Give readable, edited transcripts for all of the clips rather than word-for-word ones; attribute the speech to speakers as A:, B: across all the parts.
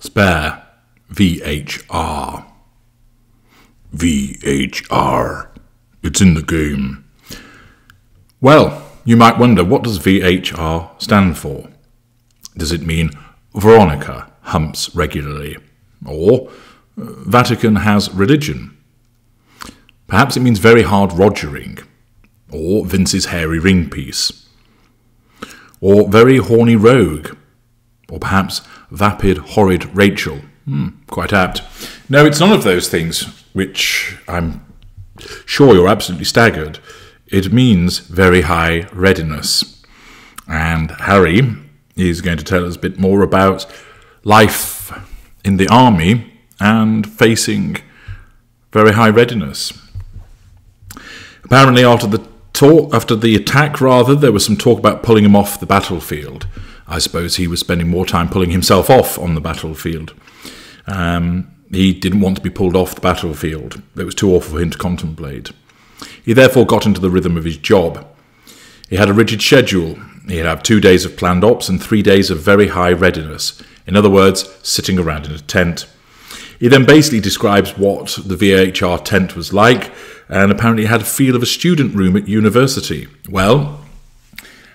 A: Spare. VHR. VHR. It's in the game. Well, you might wonder, what does VHR stand for? Does it mean Veronica humps regularly? Or Vatican has religion? Perhaps it means very hard rogering. Or Vince's hairy ring piece. Or very horny rogue. Or perhaps vapid, horrid Rachel. Quite apt. No, it's none of those things, which I'm sure you're absolutely staggered. It means very high readiness. And Harry is going to tell us a bit more about life in the army and facing very high readiness. Apparently after the attack, there was some talk about pulling him off the battlefield. I suppose he was spending more time pulling himself off on the battlefield. He didn't want to be pulled off the battlefield. It was too awful for him to contemplate. He therefore got into the rhythm of his job. He had a rigid schedule. He'd have 2 days of planned ops and 3 days of very high readiness. In other words, sitting around in a tent. He then basically describes what the VHR tent was like, and apparently had a feel of a student room at university. Well,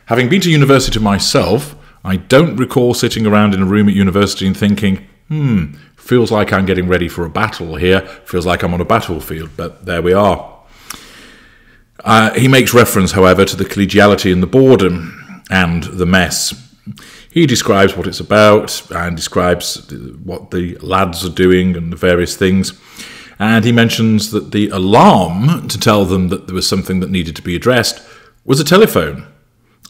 A: having been to university myself, I don't recall sitting around in a room at university and thinking, feels like I'm getting ready for a battle here, feels like I'm on a battlefield, but there we are. He makes reference, however, to the collegiality and the boredom and the mess. He describes what it's about and describes what the lads are doing and the various things. And he mentions that the alarm to tell them that there was something that needed to be addressed was a telephone.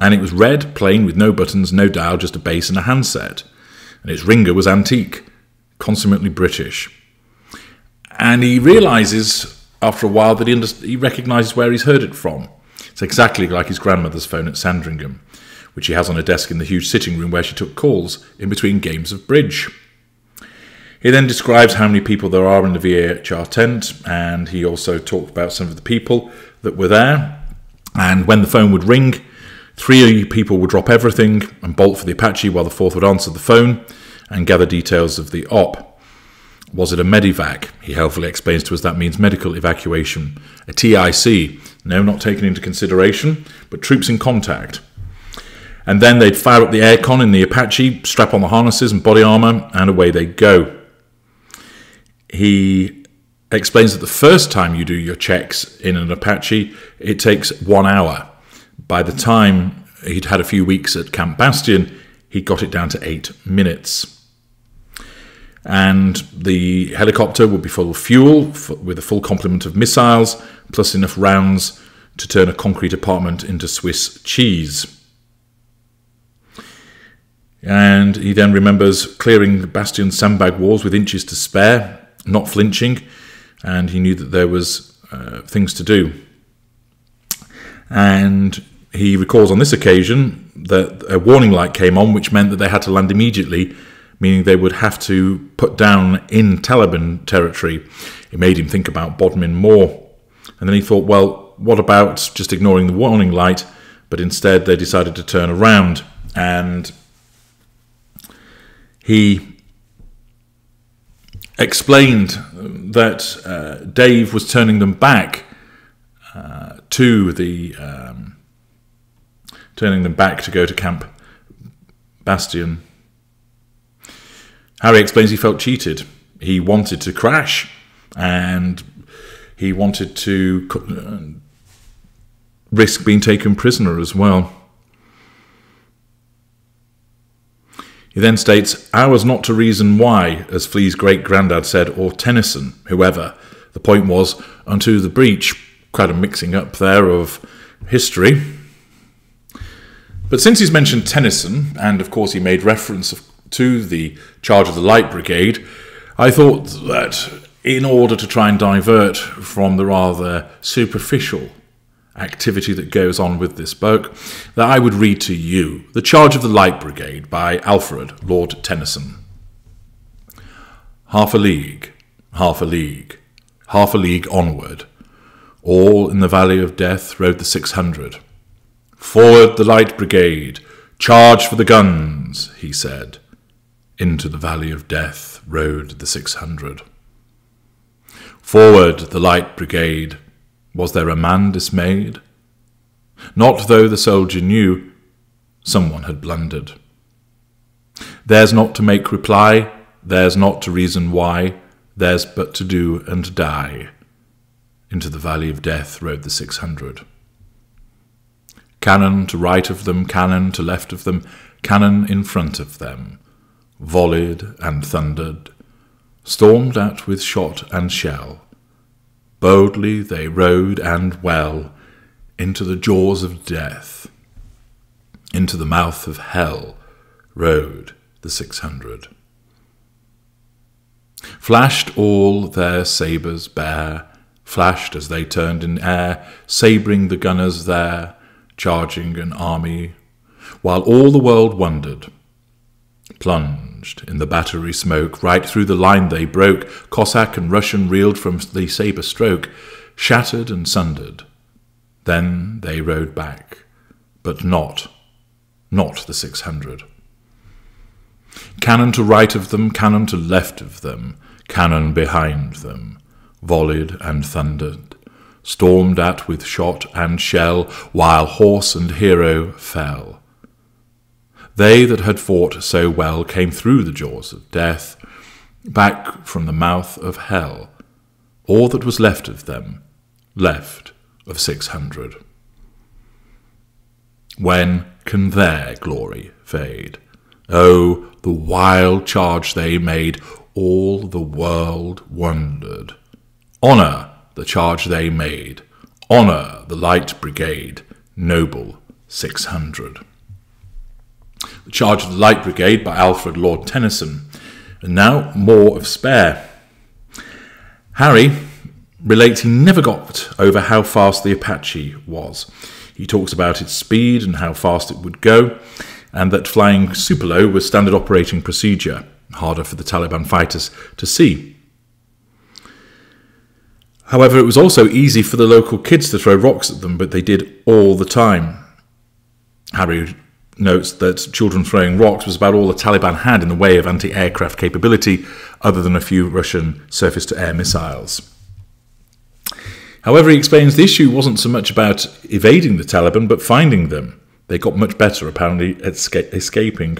A: And it was red, plain, with no buttons, no dial, just a base and a handset. And its ringer was antique, consummately British. And he realises after a while that he recognises where he's heard it from. It's exactly like his grandmother's phone at Sandringham, which he has on a desk in the huge sitting room where she took calls in between games of bridge. He then describes how many people there are in the VHR tent, and he also talked about some of the people that were there. And when the phone would ring, 3 people would drop everything and bolt for the Apache while the 4th would answer the phone and gather details of the op. Was it a medivac? He helpfully explains to us that means medical evacuation. A TIC, no, not taken into consideration, but troops in contact. And then they'd fire up the aircon in the Apache, strap on the harnesses and body armour, and away they'd go. He explains that the first time you do your checks in an Apache, it takes 1 hour. By the time he'd had a few weeks at Camp Bastion, he got it down to 8 minutes. And the helicopter would be full of fuel with a full complement of missiles, plus enough rounds to turn a concrete apartment into Swiss cheese. And he then remembers clearing Bastion's sandbag walls with inches to spare, not flinching, and he knew that there was things to do. And he recalls on this occasion that a warning light came on, which meant that they had to land immediately, meaning they would have to put down in Taliban territory. It made him think about Bodmin more. And then he thought, well, what about just ignoring the warning light? But instead they decided to turn around, and he explained that Dave was turning them back to go to Camp Bastion. Harry explains he felt cheated. He wanted to crash, and he wanted to risk being taken prisoner as well. He then states, ours not to reason why, as Flea's great-granddad said, or Tennyson, whoever. The point was, unto the breach, quite a mixing up there of history. But since he's mentioned Tennyson, and of course he made reference to the charge of the Light Brigade, I thought that in order to try and divert from the rather superficial activity that goes on with this book, that I would read to you The Charge of the Light Brigade by Alfred, Lord Tennyson. Half a league, half a league, half a league onward, all in the valley of death rode the 600. Forward the Light Brigade, charge for the guns, he said. into the valley of death rode the 600. Forward the light brigade, was there a man dismayed? Not though the soldier knew someone had blundered. Theirs not to make reply, theirs not to reason why, theirs but to do and die. Into the valley of death rode the 600. Cannon to right of them, cannon to left of them, cannon in front of them, volleyed and thundered, stormed at with shot and shell. Boldly they rode and well into the jaws of death, into the mouth of hell rode the 600. Flashed all their sabres bare, flashed as they turned in air, sabring the gunners there, charging an army, while all the world wondered. Plunged in the battery smoke, right through the line they broke, Cossack and Russian reeled from the sabre stroke, shattered and sundered. Then they rode back, but not the 600. Cannon to right of them, cannon to left of them, cannon behind them, volleyed and thundered, stormed at with shot and shell, while horse and hero fell. They that had fought so well came through the jaws of death, back from the mouth of hell, all that was left of them, left of 600. When can their glory fade? Oh, the wild charge they made, all the world wondered. Honour the charge they made, honour the light brigade, noble 600. The Charge of the Light Brigade by Alfred Lord Tennyson. And now more of Spare. Harry relates he never got over how fast the Apache was. He talks about its speed and how fast it would go, and that flying super low was standard operating procedure, harder for the Taliban fighters to see. However, it was also easy for the local kids to throw rocks at them, but they did all the time. Harry notes that children throwing rocks was about all the Taliban had in the way of anti-aircraft capability, other than a few Russian surface-to-air missiles. However, he explains the issue wasn't so much about evading the Taliban, but finding them. They got much better, apparently, at escaping.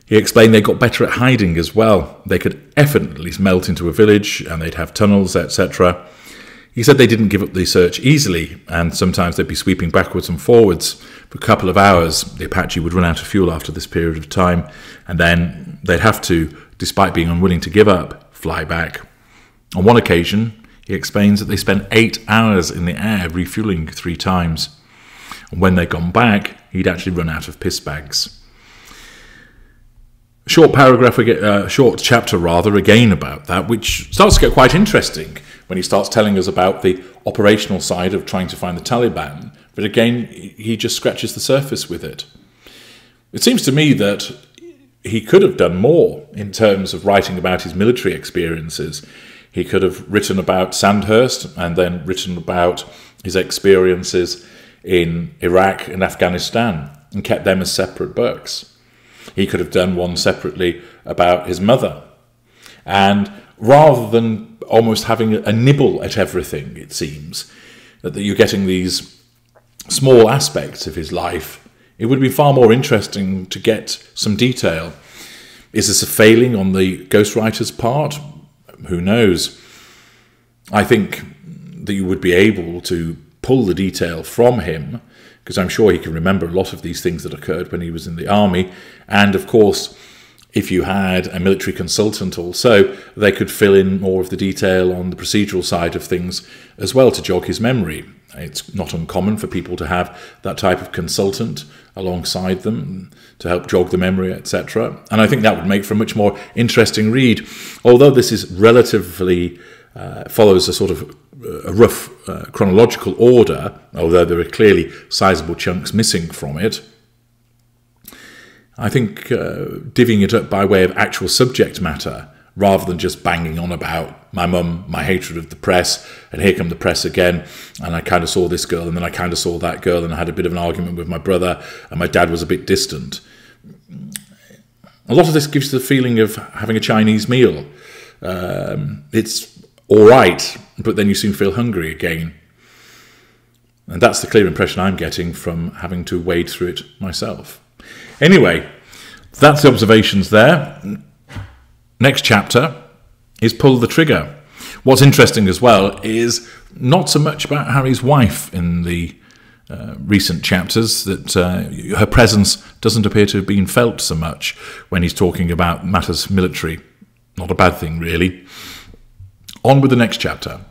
A: He explained they got better at hiding as well. They could effortlessly melt into a village, and they'd have tunnels, etc. He said they didn't give up the search easily, and sometimes they'd be sweeping backwards and forwards. For a couple of hours, the Apache would run out of fuel after this period of time, and then they'd have to, despite being unwilling to give up, fly back. On one occasion, he explains that they spent 8 hours in the air refuelling 3 times. And when they'd gone back, he'd actually run out of piss bags. Short chapter again about that, which starts to get quite interesting when he starts telling us about the operational side of trying to find the Taliban. But again, he just scratches the surface with it. It seems to me that he could have done more in terms of writing about his military experiences. He could have written about Sandhurst and then written about his experiences in Iraq and Afghanistan and kept them as separate books. He could have done one separately about his mother. And rather than almost having a nibble at everything, it seems, that you're getting these small aspects of his life, it would be far more interesting to get some detail. Is this a failing on the ghostwriter's part? Who knows? I think that you would be able to pull the detail from him, because I'm sure he can remember a lot of these things that occurred when he was in the army. And of course, if you had a military consultant also, they could fill in more of the detail on the procedural side of things as well to jog his memory. It's not uncommon for people to have that type of consultant alongside them to help jog the memory, etc. And I think that would make for a much more interesting read. Although this is relatively follows a sort of a rough chronological order, although there are clearly sizable chunks missing from it, I think divvying it up by way of actual subject matter, rather than just banging on about my mum, my hatred of the press, and here come the press again, and I kind of saw this girl, and then I kind of saw that girl, and I had a bit of an argument with my brother, and my dad was a bit distant. A lot of this gives you the feeling of having a Chinese meal. It's all right, but then you soon feel hungry again. And that's the clear impression I'm getting from having to wade through it myself. Anyway, that's the observations there. Next chapter is Pull the Trigger. What's interesting as well is not so much about Harry's wife in the recent chapters, that her presence doesn't appear to have been felt so much when he's talking about matters military. Not a bad thing, really. On with the next chapter.